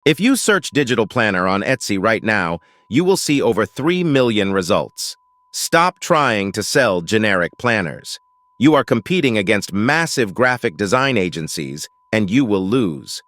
If you search digital planner on Etsy right now, you will see over 3 million results. Stop trying to sell generic planners. You are competing against massive graphic design agencies, and you will lose.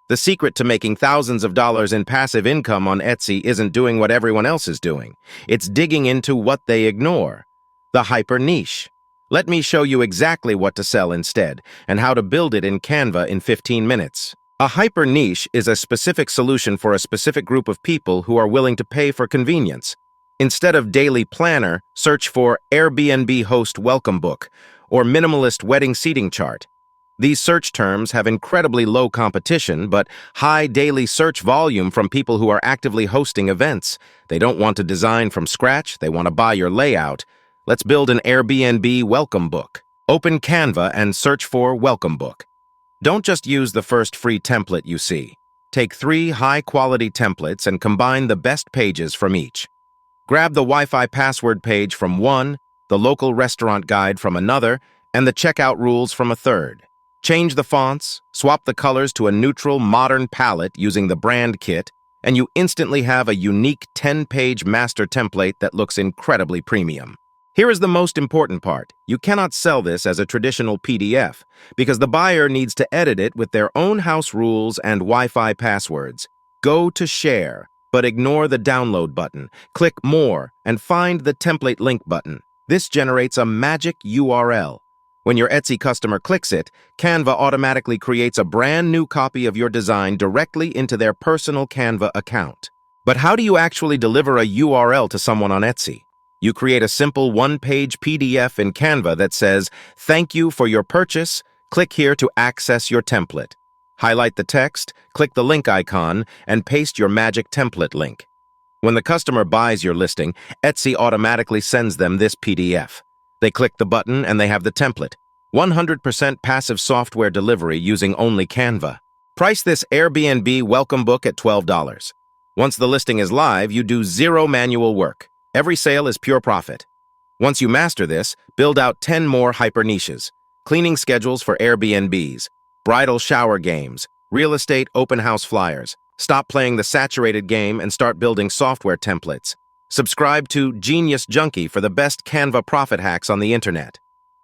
The secret to making thousands of dollars in passive income on Etsy isn't doing what everyone else is doing. It's digging into what they ignore. The hyper niche. Let me show you exactly what to sell instead, and how to build it in Canva in 15 minutes. A hyper niche is a specific solution for a specific group of people who are willing to pay for convenience. Instead of daily planner, search for Airbnb host welcome book or minimalist wedding seating chart. These search terms have incredibly low competition, but high daily search volume from people who are actively hosting events. They don't want to design from scratch, they want to buy your layout. Let's build an Airbnb welcome book. Open Canva and search for welcome book. Don't just use the first free template you see. Take 3 high-quality templates and combine the best pages from each. Grab the Wi-Fi password page from one, the local restaurant guide from another, and the checkout rules from a third. Change the fonts, swap the colors to a neutral, modern palette using the brand kit, and you instantly have a unique 10-page master template that looks incredibly premium. Here is the most important part. You cannot sell this as a traditional PDF because the buyer needs to edit it with their own house rules and Wi-Fi passwords. Go to Share, but ignore the download button. Click More and find the template link button. This generates a magic URL. When your Etsy customer clicks it, Canva automatically creates a brand new copy of your design directly into their personal Canva account. But how do you actually deliver a URL to someone on Etsy? You create a simple one-page PDF in Canva that says, "Thank you for your purchase. Click here to access your template." Highlight the text, click the link icon, and paste your magic template link. When the customer buys your listing, Etsy automatically sends them this PDF. They click the button and they have the template. 100% passive software delivery using only Canva. Price this Airbnb welcome book at $12. Once the listing is live, you do 0 manual work. Every sale is pure profit. Once you master this, build out 10 more hyper niches. Cleaning schedules for Airbnbs, bridal shower games, real estate open house flyers. Stop playing the saturated game and start building software templates. Subscribe to Junkie for the best Canva profit hacks on the internet.